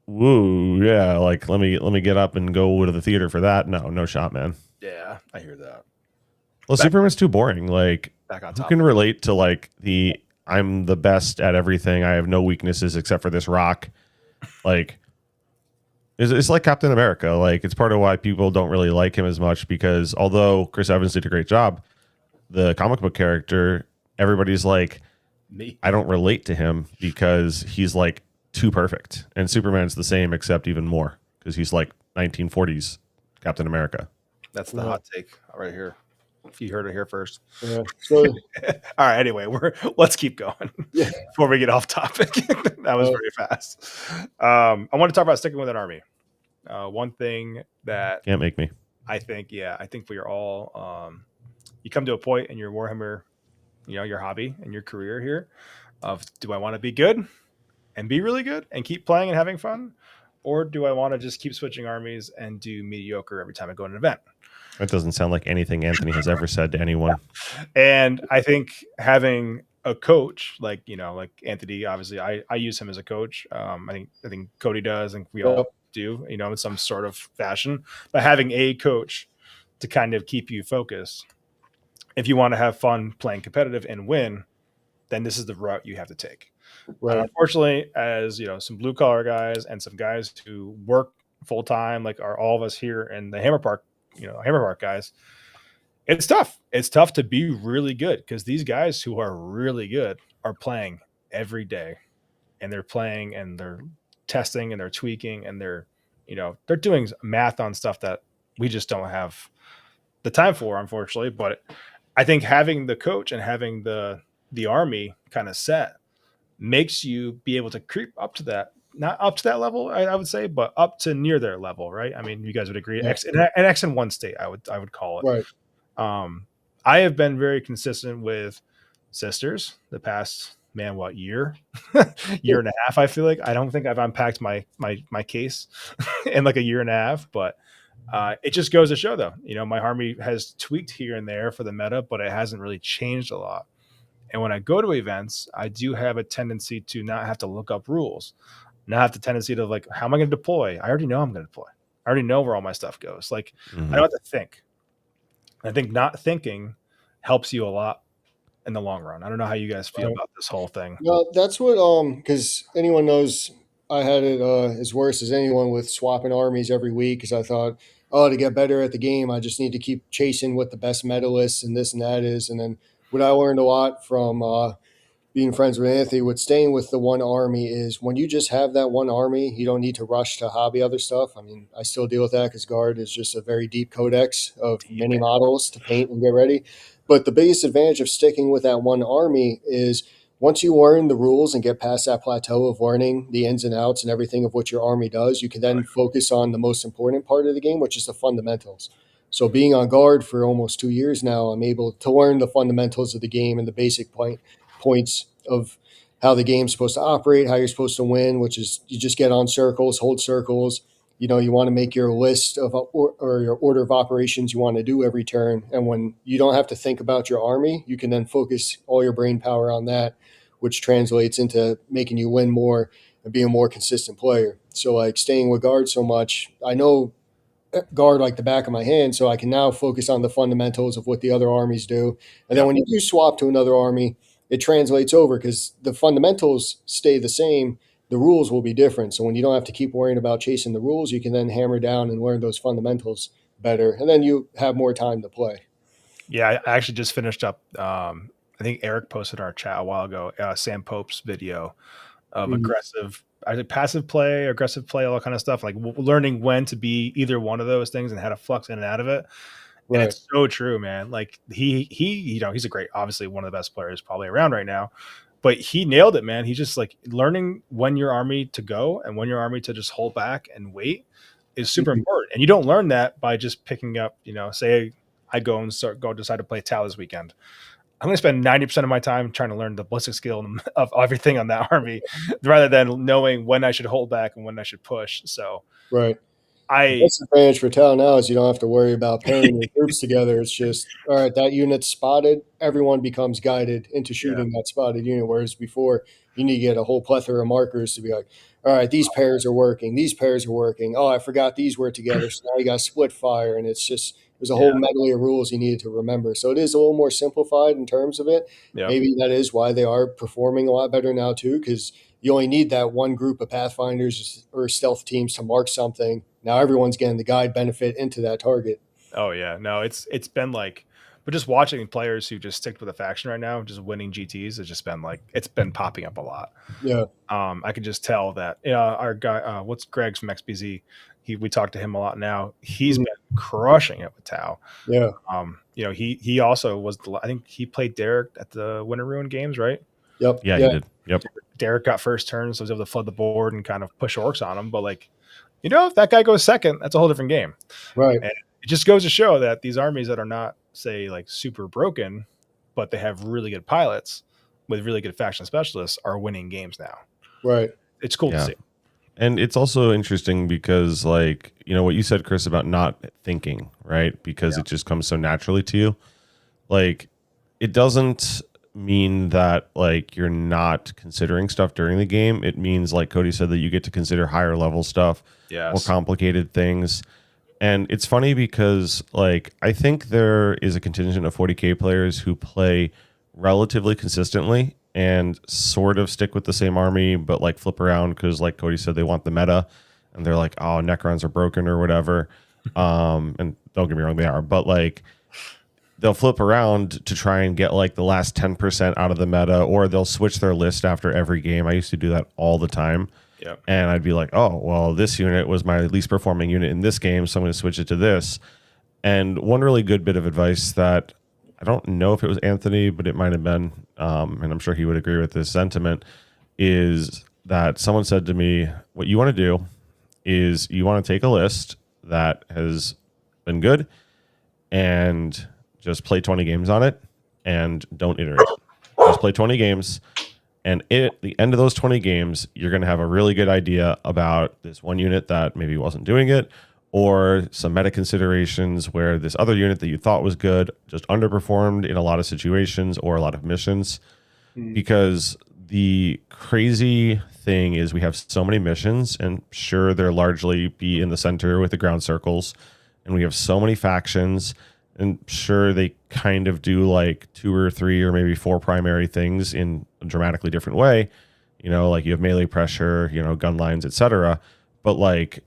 B: woo, yeah, like, let me get up and go to the theater for that. No shot, man.
A: Yeah, I hear that.
B: Well, Superman's too boring. Like,
A: Back on
B: who
A: top.
B: can relate to like I'm the best at everything. I have no weaknesses except for this rock. Like, it's like Captain America. Like, it's part of why people don't really like him as much because although Chris Evans did a great job, the comic book character, everybody's like,
A: Me.
B: I don't relate to him because he's like too perfect. And Superman's the same except even more because he's like 1940s Captain America.
A: That's the hot take right here. If you heard it here first.
C: Yeah. So,
A: All right. Anyway, let's keep going
C: Yeah.
A: before we get off topic. That was very fast. I want to talk about sticking with an army. One thing that
B: Can't make me.
A: I think we are all. You come to a point in your Warhammer, your hobby and your career here, of do I want to be good and be really good and keep playing and having fun, or do I want to just keep switching armies and do mediocre every time I go to an event?
B: That doesn't sound like anything Anthony has ever said to anyone.
A: And I think having a coach like Anthony, obviously I use him as a coach. I think Cody does, and we all do, in some sort of fashion. But having a coach to kind of keep you focused, if you want to have fun playing competitive and win, then this is the route you have to take.
C: right.
A: Unfortunately, as some blue collar guys and some guys who work full time, like are all of us here in the Hammer Park guys, it's tough. It's tough to be really good because these guys who are really good are playing every day, and they're playing and they're testing and they're tweaking and they're doing math on stuff that we just don't have the time for, unfortunately. But I think having the coach and having the army kind of set makes you be able to creep up to that, not up to that level, I would say, but up to near their level, right? I mean, you guys would agree.
C: Yeah.
A: An X in one state, I would call it.
C: Right.
A: I have been very consistent with sisters the past man, what year, year and a half. I feel like I don't think I've unpacked my case in like a year and a half, but it just goes to show, though, my army has tweaked here and there for the meta, but it hasn't really changed a lot. And when I go to events, I do have a tendency to not have to look up rules, not have the tendency to like, how am I going to deploy? I already know I'm going to deploy. I already know where all my stuff goes. Like, I don't have to think. I think not thinking helps you a lot in the long run. I don't know how you guys feel about this whole thing.
C: Well, that's what because anyone knows I had it as worse as anyone with swapping armies every week because I thought, oh, to get better at the game, I just need to keep chasing what the best medalists and this and that is. And then what I learned a lot from being friends with Anthony with staying with the one army is when you just have that one army, you don't need to rush to hobby other stuff. I mean, I still deal with that because Guard is just a very deep codex of many models to paint and get ready. But the biggest advantage of sticking with that one army is once you learn the rules and get past that plateau of learning the ins and outs and everything of what your army does, you can then focus on the most important part of the game, which is the fundamentals. So being on Guard for almost 2 years now, I'm able to learn the fundamentals of the game and the basic points of how the game's supposed to operate, how you're supposed to win, which is you just get on circles, hold circles. You want to make your list of or your order of operations you want to do every turn. And when you don't have to think about your army, you can then focus all your brain power on that, which translates into making you win more and be a more consistent player. So like staying with Guard so much, I know Guard like the back of my hand, so I can now focus on the fundamentals of what the other armies do. And then when you do swap to another army, it translates over because the fundamentals stay the same. The rules will be different. So when you don't have to keep worrying about chasing the rules, you can then hammer down and learn those fundamentals better. And then you have more time to play.
A: Yeah, I actually just finished up. I think Eric posted in our chat a while ago, Sam Pope's video of passive play, aggressive play, all that kind of stuff, like learning when to be either one of those things and how to flux in and out of it. And it's so true, man. Like he's a great, obviously one of the best players probably around right now, but he nailed it, man. He's just like learning when your army to go and when your army to just hold back and wait is super important. And you don't learn that by just picking up, say I go decide to play Tau this weekend. I'm going to spend 90% of my time trying to learn the ballistic skill of everything on that army rather than knowing when I should hold back and when I should push. So
C: That's the advantage for Tau now is you don't have to worry about pairing your groups together. It's just, all right, that unit's spotted. Everyone becomes guided into shooting that spotted unit. Whereas before, you need to get a whole plethora of markers to be like, all right, these pairs are working. These pairs are working. Oh, I forgot these were together. So now you got split fire. And it's just, there's a whole medley of rules you needed to remember. So it is a little more simplified in terms of it. Yeah. Maybe that is why they are performing a lot better now too, because you only need that one group of Pathfinders or stealth teams to mark something. Now everyone's getting the guide benefit into that target.
A: Oh yeah, no, it's been like, but just watching players who just stick with a faction right now, just winning GTs, it's just been like it's been popping up a lot.
C: Yeah,
A: I can just tell that our guy, what's Greg's from XBZ, we talked to him a lot now. He's been crushing it with Tau.
C: Yeah.
A: He also was I think he played Derek at the Winter Ruin games, right?
C: Yep.
B: Yeah, he did. Yep.
A: Derek got first turn, so he was able to flood the board and kind of push orcs on him. But like, if that guy goes second, that's a whole different game.
C: Right.
A: And it just goes to show that these armies that are not, say, like super broken, but they have really good pilots with really good faction specialists are winning games now.
C: Right.
A: It's cool to see.
B: And it's also interesting because, like, what you said, Chris, about not thinking, right? Because it just comes so naturally to you. Like, it doesn't mean that, like, you're not considering stuff during the game. It means, like Cody said, that you get to consider higher level stuff, more complicated things. And it's funny because, like, I think there is a contingent of 40K players who play relatively consistently and sort of stick with the same army, but like flip around because, like Cody said, they want the meta, and they're like, "Oh, Necrons are broken" or whatever. And don't get me wrong, they are, but like they'll flip around to try and get like the last 10% out of the meta, or they'll switch their list after every game. I used to do that all the time.
A: Yep.
B: And I'd be like, "Oh, well, this unit was my least performing unit in this game, so I'm going to switch it to this." And one really good bit of advice that I don't know if it was Anthony, but it might have been, and I'm sure he would agree with this sentiment, is that someone said to me, what you want to do is you want to take a list that has been good and just play 20 games on it and don't iterate. Just play 20 games And at the end of those 20 games, you're going to have a really good idea about this one unit that maybe wasn't doing it, or some meta considerations where this other unit that you thought was good just underperformed in a lot of situations or a lot of missions. Because the crazy thing is we have so many missions, and sure, they're largely be in the center with the ground circles, and we have so many factions, and sure, they kind of do like 2 or 3 or maybe 4 primary things in a dramatically different way. You know, like you have melee pressure, you know, gun lines, etc. But like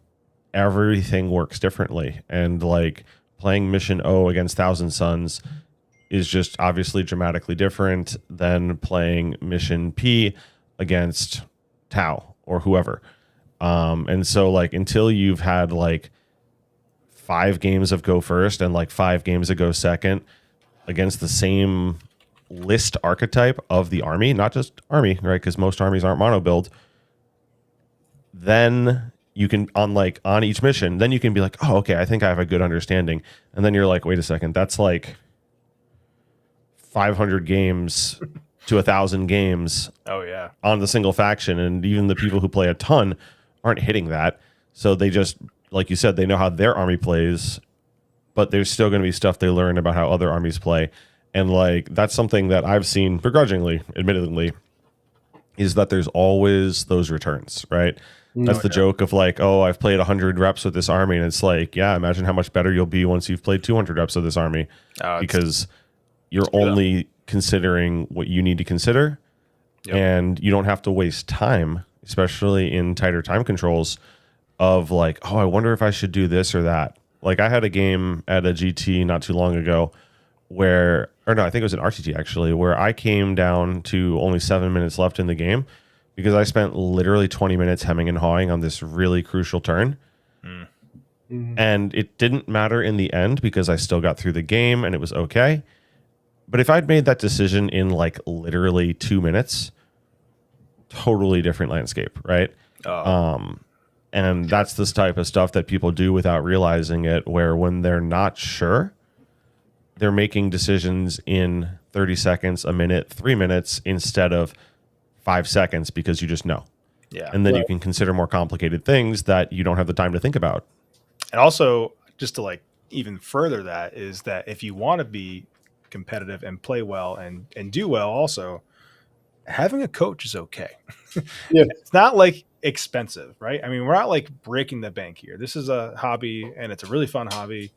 B: everything works differently, and like playing mission O against Thousand Suns is just obviously dramatically different than playing mission P against Tau or whoever. And so like until you've had like 5 games of go first and like 5 games of go second against the same list archetype of the army, not just army, right? Because most armies aren't mono build. Then you can on each mission, then you can be like, oh, okay, I think I have a good understanding. And then you're like, wait a second, that's like 500 games to 1,000 games.
A: Oh yeah,
B: on the single faction, and even the people who play a ton aren't hitting that. So they just, like you said, they know how their army plays, but there's still going to be stuff they learn about how other armies play. And like that's something that I've seen begrudgingly, admittedly, is that there's always those returns, right? That's the joke of like, oh, I've played 100 reps with this army, and it's like, yeah, imagine how much better you'll be once you've played 200 reps of this army, because you're only considering what you need to consider, and you don't have to waste time, especially in tighter time controls, of like, oh, I wonder if I should do this or that. Like I had a game at a GT not too long ago where, or no, I think it was an RTT actually, where I came down to only 7 minutes left in the game because I spent literally 20 minutes hemming and hawing on this really crucial turn. And it didn't matter in the end because I still got through the game and it was okay. But if I'd made that decision in like literally 2 minutes, totally different landscape, right? And that's this type of stuff that people do without realizing it, where when they're not sure, they're making decisions in 30 seconds, a minute, 3 minutes instead of 5 seconds because you just know.
A: Yeah.
B: And then you can consider more complicated things that you don't have the time to think about.
A: And also, just to like even further that, is that if you want to be competitive and play well and do well, also having a coach is okay. It's not like expensive, right? I mean, we're not like breaking the bank here. This is a hobby and it's a really fun hobby,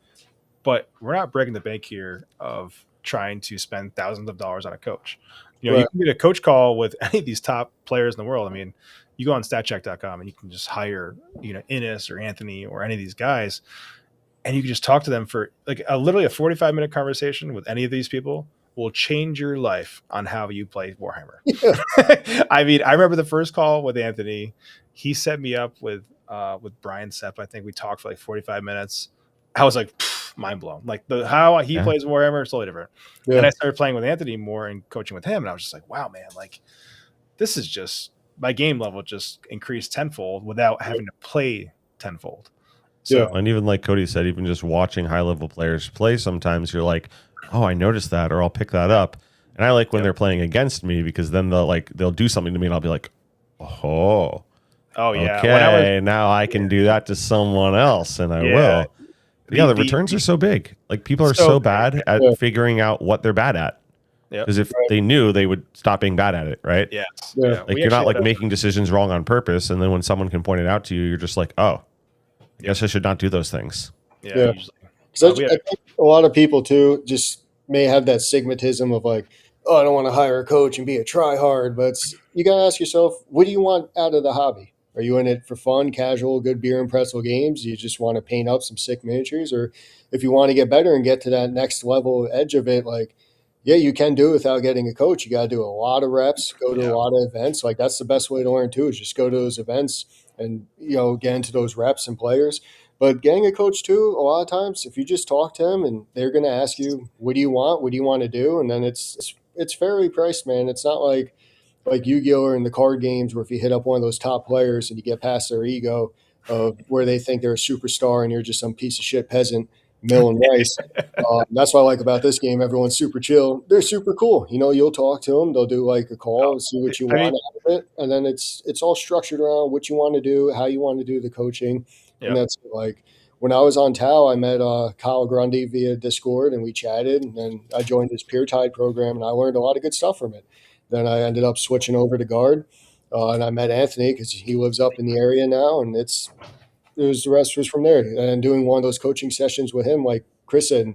A: but we're not breaking the bank here of trying to spend thousands of dollars on a coach. You know, you can get a coach call with any of these top players in the world. I mean, you go on statcheck.com and you can just hire, you know, Innes or Anthony or any of these guys, and you can just talk to them for like literally a 45-minute conversation with any of these people will change your life on how you play Warhammer. I mean, I remember the first call with Anthony. He set me up with Brian Sepp. I think we talked for like 45 minutes. I was like, mind blown. Like how he plays Warhammer is totally different. And I started playing with Anthony more and coaching with him, and I was just like, wow, man, like this is just my game level just increased tenfold without having to play tenfold. So,
B: and even like Cody said, even just watching high level players play, sometimes you're like, oh, I noticed that, or I'll pick that up. And I like when they're playing against me, because then they'll do something to me and I'll be like, oh yeah, okay, now I can do that to someone else, and I will. The returns are so big. Like people are so bad at figuring out what they're bad at. Because if they knew, they would stop being bad at it, right? Like you're not like making decisions wrong on purpose, and then when someone can point it out to you, you're just like, oh, I guess I should not do those things.
C: Because I think a lot of people too just may have that stigmatism of like, oh, I don't want to hire a coach and be a try hard. But you got to ask yourself, what do you want out of the hobby? Are you in it for fun, casual, good beer and pretzel games? Do you just want to paint up some sick miniatures? Or if you want to get better and get to that next level edge of it, like, yeah, you can do it without getting a coach. You got to do a lot of reps, go to a lot of events. Like that's the best way to learn too, is just go to those events and, you know, get into those reps and players. But getting a coach too, a lot of times, if you just talk to them and they're going to ask you, what do you want? What do you want to do? And then it's fairly priced, man. It's not like Yu-Gi-Oh! Or in the card games where if you hit up one of those top players and you get past their ego of where they think they're a superstar and you're just some piece of shit peasant, mill and rice. That's what I like about this game. Everyone's super chill. They're super cool. You'll talk to them. They'll do like a call and see what you
A: I
C: want
A: mean,
C: out of it, and then it's all structured around what you want to do, how you want to do the coaching, and
A: yeah,
C: that's like when I was on Tau, I met Kyle Grundy via Discord, and we chatted, and then I joined his Peer Tide program, and I learned a lot of good stuff from it. Then I ended up switching over to Guard, and I met Anthony because he lives up in the area now, and the rest was from there. And doing one of those coaching sessions with him, like Chris said,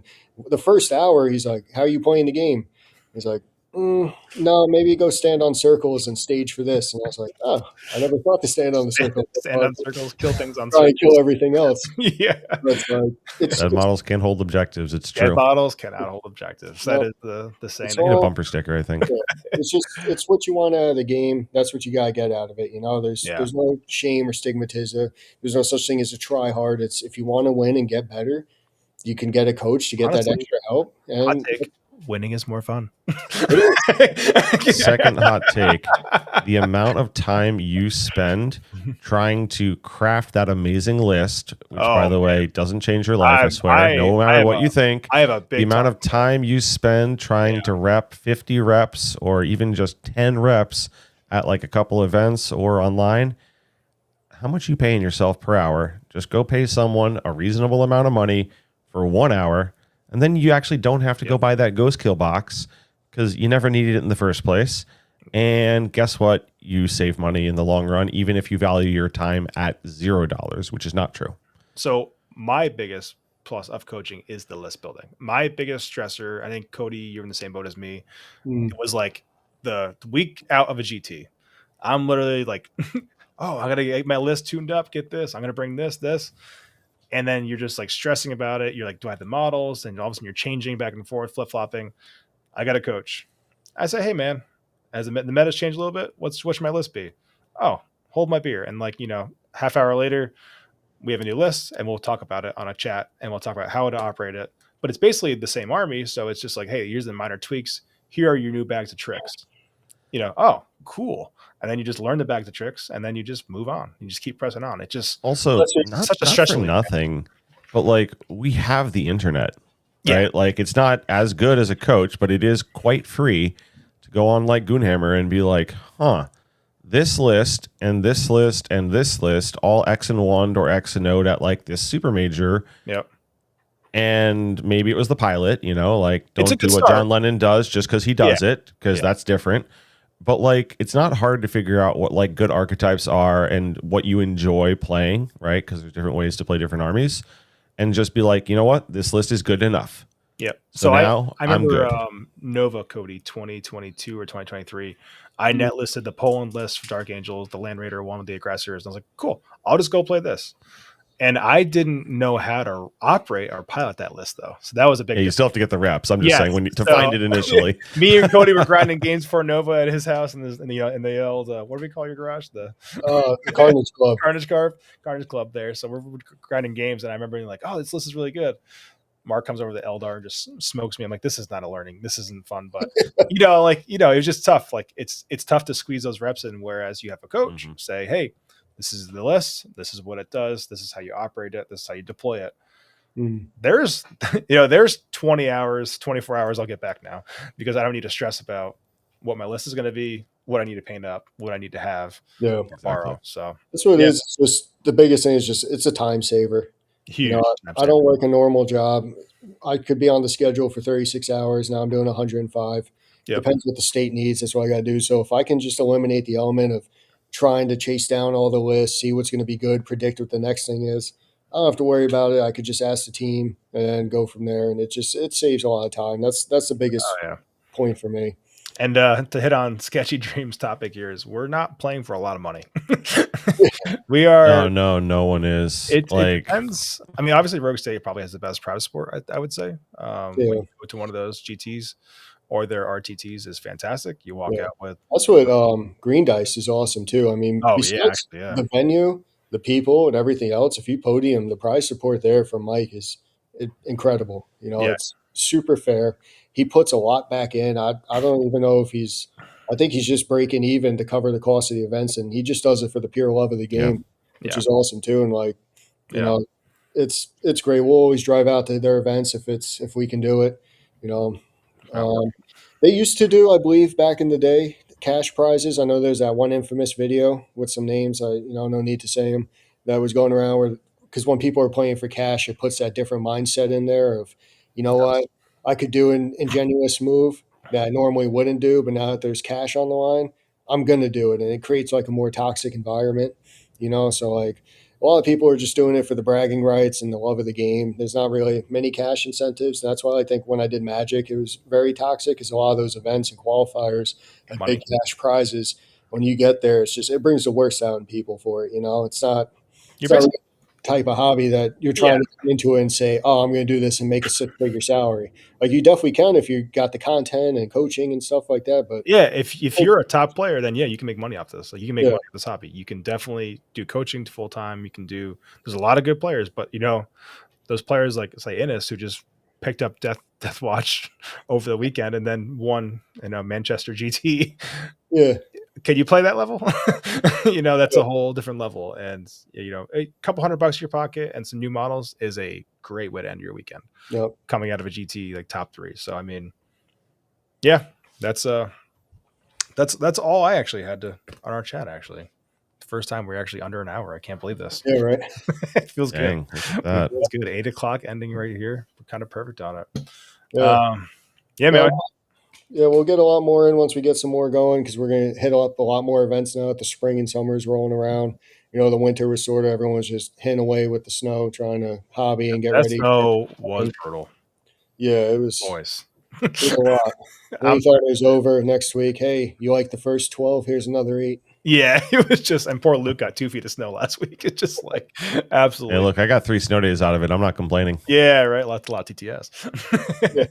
C: the first hour, he's like, "How are you playing the game?" He's like, "No, maybe go stand on circles and stage for this." And I was like, "Oh, I never thought to stand on the circle.
A: stand on circles, kill things on
C: Try and kill
A: circles.
C: everything else."
A: Yeah,
C: But like,
B: Dead models can't hold objectives. It's
A: dead
B: true.
A: models cannot hold objectives.
C: No.
A: That is the saying.
C: It's
B: I need a
C: all-
B: bumper sticker, I think.
C: it's what you want out of the game. That's what you gotta get out of it. There's no shame or stigmatism. There's no such thing as a try hard. It's if you want to win and get better, you can get a coach to get
A: Honestly,
C: that extra help.
A: Hot
C: And
A: take: winning is more fun.
B: Second hot take. The amount of time you spend trying to craft that amazing list, which, by the way, doesn't change your life, I swear, no matter what you think.
A: I have a big
B: The amount of time you spend trying to rep 50 reps or even just 10 reps at like a couple events or online, how much you paying yourself per hour? Just go pay someone a reasonable amount of money for 1 hour, and then you actually don't have to go buy that ghost kill box because you never needed it in the first place. And guess what? You save money in the long run, even if you value your time at $0, which is not true.
A: So my biggest plus of coaching is the list building. My biggest stressor, I think, Cody, you're in the same boat as me. It was like the week out of a GT. I'm literally like, oh, I got to get my list tuned up, get this. I'm going to bring this. And then you're just like stressing about it. You're like, do I have the models? And all of a sudden you're changing back and forth, flip-flopping. I got a coach. I say, hey, man, as the meta's changed a little bit, what should my list be? Oh, hold my beer. And like, half hour later, we have a new list and we'll talk about it on a chat and we'll talk about how to operate it. But it's basically the same army. So it's just like, hey, here's the minor tweaks. Here are your new bags of tricks. Oh, cool. And then you just learn the bags of tricks and then you just move on. You just keep pressing on. It just
B: also not
A: such a stress
B: for
A: relief.
B: nothing, but like we have the internet,
A: Yeah.
B: right? Like it's not as good as a coach, but it is quite free to go on like Goonhammer and be like, this list and this list and this list, all X and 1 or X and O'd at like this super major.
A: Yep.
B: And maybe it was the pilot, like don't do what
A: start.
B: John Lennon does just because he does it, because that's different. But like, it's not hard to figure out what like good archetypes are and what you enjoy playing, right? Because there's different ways to play different armies, and just be like, you know what, this list is good enough.
A: Yep.
B: So now
A: I remember
B: I'm
A: Nova Cody 2022 or 2023. I net listed the Poland list for Dark Angels, the Land Raider one with the aggressors, and I was like, cool, I'll just go play this. And I didn't know how to operate or pilot that list though, so that was a big.
B: you still have to get the reps. I'm just saying to
A: so,
B: find it initially.
A: Me and Cody were grinding games for Nova at his house in the old what do we call your garage? The
C: Carnage Club.
A: Carnage Club there. So we're grinding games, and I remember being like, oh, this list is really good. Mark comes over to Eldar and just smokes me. I'm like, this is not a learning. This isn't fun. But it was just tough. Like it's tough to squeeze those reps in. Whereas you have a coach say, hey, this is the list. This is what it does. This is how you operate it. This is how you deploy it. There's 20 hours, 24 hours. I'll get back now because I don't need to stress about what my list is going to be, what I need to paint up, what I need to have.
C: Yeah,
A: borrow. So
C: that's what it is. It's just the biggest thing is just it's a time saver.
A: Huge.
C: I don't work a normal job. I could be on the schedule for 36 hours. Now I'm doing 105. Depends what the state needs. That's what I got to do. So if I can just eliminate the element of trying to chase down all the lists, see what's going to be good, predict what the next thing is, I don't have to worry about it. I could just ask the team and go from there. And it saves a lot of time. That's the biggest point for me.
A: And to hit on Sketchy Dreams topic here is we're not playing for a lot of money. We are.
B: No one is.
A: It depends. I mean, obviously Rogue State probably has the best private sport, I would say. When you go to one of those GTs or their RTTs is fantastic. You walk out with.
C: That's what Green Dice is awesome too. I mean, besides the venue, the people, and everything else, if you podium, the prize support there from Mike is incredible. It's super fair. He puts a lot back in. I don't even know if I think he's just breaking even to cover the cost of the events, and he just does it for the pure love of the game, which is awesome too. And it's great. We'll always drive out to their events if we can do it. You know, um, they used to do, I believe, back in the day, cash prizes. I know there's that one infamous video with some names. No need to say them, that was going around where, because when people are playing for cash, it puts that different mindset in there of, you know what, I could do an ingenuous move that I normally wouldn't do, but now that there's cash on the line, I'm gonna do it, and it creates like a more toxic environment. So like a lot of people are just doing it for the bragging rights and the love of the game. There's not really many cash incentives. That's why I think when I did Magic, it was very toxic, because a lot of those events and qualifiers have
A: Money.
C: big cash prizes. When you get there, it brings the worst out in people for it. It's not
A: You're
C: it's not
A: basically,
C: really the type of hobby that you're trying to get into it and say, oh, I'm going to do this and make a six-figure salary. Like, you definitely can if you got the content and coaching and stuff like that. But
A: yeah, if you're a top player, then yeah, you can make money off this. Like, you can make
C: yeah,
A: money off this hobby. You can definitely do coaching full time. You can do. There's a lot of good players, but those players like say Innes who just picked up Death Watch over the weekend and then won Manchester GT.
C: yeah,
A: Can you play that level? That's
C: yeah,
A: a whole different level. And a couple $100 in your pocket and some new models is a great way to end your weekend
C: yeah,
A: coming out of a GT like top 3. So I mean, yeah, that's all I actually had to on our chat. Actually, the first time we're actually under an hour. I can't believe this.
C: yeah, right.
A: It feels
B: Dang,
A: good.
B: look at that.
A: It's good. 8:00 ending right here. We're kind of perfect on it.
C: Yeah.
A: Yeah, man.
C: Yeah, we'll get a lot more in once we get some more going, because we're going to hit up a lot more events now that the spring and summer is rolling around. The winter was sort of, everyone was just hitting away with the snow, trying to hobby and get
A: That
C: ready.
A: snow was brutal,
C: Yeah, it was
A: boys.
C: a lot. Then we thought it was over next week. Hey, you like the first 12? Here's another 8.
A: Yeah, it was just, and poor Luke got 2 feet of snow last week. It's just like absolutely.
B: Hey, look, I got 3 snow days out of it. I'm not complaining.
A: Yeah, right. Lots a lot of TTS.
C: Yeah.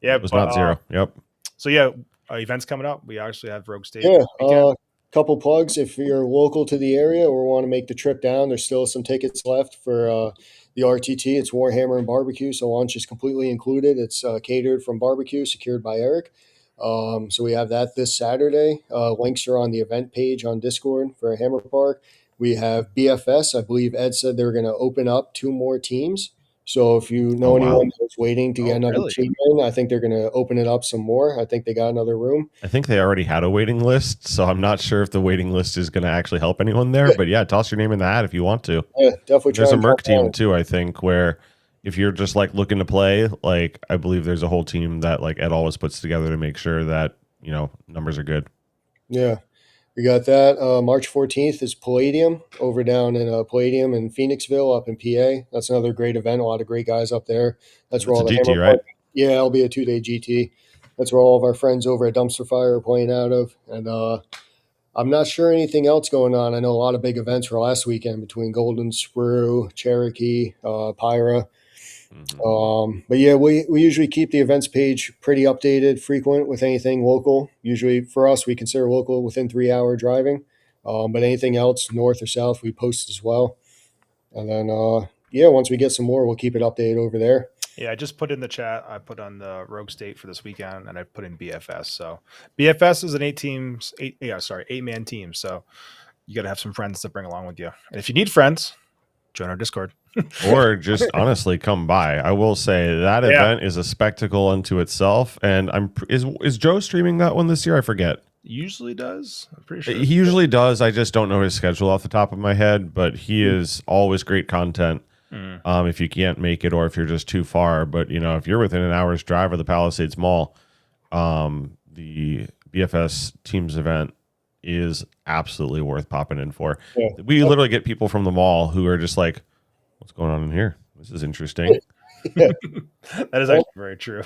A: Yeah,
B: It was not 0. Yep.
A: So yeah, events coming up. We actually have Rogue State.
C: Yeah,
A: weekend.
C: couple plugs. If you're local to the area or want to make the trip down, there's still some tickets left for the RTT. It's Warhammer and barbecue, so lunch is completely included. It's catered from barbecue, secured by Eric. So we have that this Saturday. Links are on the event page on Discord for Hammer Park. We have BFS. I believe Ed said they're going to open up 2 more teams. So if you know anyone that's waiting to get another
A: really?
C: team in, I think they're going to open it up some more. I think they got another room.
B: I think they already had a waiting list, so I'm not sure if the waiting list is going to actually help anyone there.
C: Yeah.
B: But yeah, toss your name in the hat if you want to.
C: Yeah, definitely.
B: There's a
C: and
B: Merc
C: jump on
B: team
C: it.
B: too, I think, where if you're just like looking to play, like I believe there's a whole team that like Ed always puts together to make sure that numbers are good.
C: Yeah, we got that. March 14th is Palladium over down in Palladium in Phoenixville up in PA. That's another great event. A lot of great guys up there. That's where
B: It's
C: all
B: a
C: the
B: GT,
C: Hammer
B: right?
C: Yeah, it'll be a 2-day GT. That's where all of our friends over at Dumpster Fire are playing out of. And I'm not sure anything else going on. I know a lot of big events for last weekend between Golden Sprue, Cherokee, Pyra. But yeah, we usually keep the events page pretty updated, frequent with anything local. Usually for us, we consider local within 3-hour driving. But anything else north or south, we post as well. And then, once we get some more, we'll keep it updated over there.
A: Yeah, I just put in the chat. I put on the Rogue State for this weekend, and I put in BFS. So BFS is an 8-man team. So you got to have some friends to bring along with you. And if you need friends, join our Discord.
B: Or just honestly come by. I will say that event is a spectacle unto itself. And is Joe streaming that one this year? I forget.
A: Usually does. I'm pretty sure.
B: He usually does. I just don't know his schedule off the top of my head, but he is always great content. If you can't make it or if you're just too far, but if you're within an hour's drive of the Palisades Mall, the BFS teams event is absolutely worth popping in for.
C: Yeah.
B: We literally get people from the mall who are just like, what's going on in here? This is interesting.
A: That is actually very true.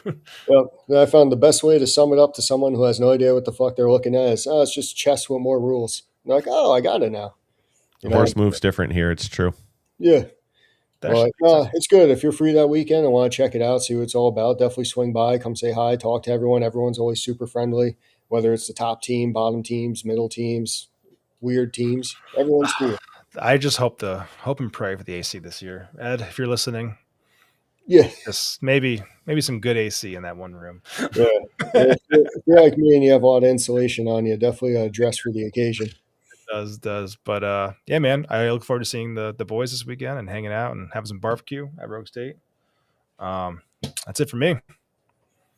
C: Well, I found the best way to sum it up to someone who has no idea what the fuck they're looking at is, it's just chess with more rules. And they're like, oh, I got it now.
B: The horse moves different here. It's true.
C: Yeah.
A: That
C: Well,
A: actually makes sense.
C: it's good. If you're free that weekend and want to check it out, see what it's all about, definitely swing by, come say hi, talk to everyone. Everyone's always super friendly, whether it's the top team, bottom teams, middle teams, weird teams. Everyone's cool.
A: I just hope and pray for the AC this year. Ed, if you're listening,
C: Yeah.
A: just maybe some good AC in that one room.
C: Yeah. If you're like me and you have a lot of insulation on you, definitely dress for the occasion.
A: Does. But yeah, man, I look forward to seeing the boys this weekend and hanging out and having some barbecue at Rogue State. That's it for me.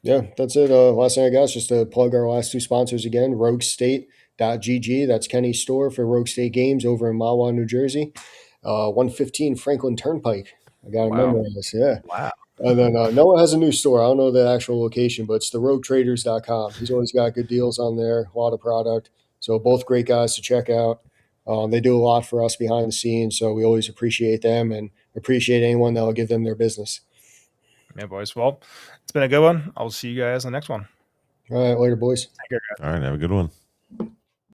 C: Yeah, that's it. Last thing I got is just to plug our last two sponsors again, RogueState.gg. That's Kenny's store for Rogue State games over in Mahwah, New Jersey. 115 Franklin Turnpike. I got to
A: Wow.
C: memorize. Yeah.
A: Wow.
C: And then Noah has a new store. I don't know the actual location, but it's the roguetraders.com. He's always got good deals on there, a lot of product. So both great guys to check out. They do a lot for us behind the scenes, so we always appreciate them and appreciate anyone that will give them their business.
A: Yeah, boys. Well, it's been a good one. I'll see you guys in the next one.
C: All right, later, boys.
A: Take care, guys.
B: All right, have a good one.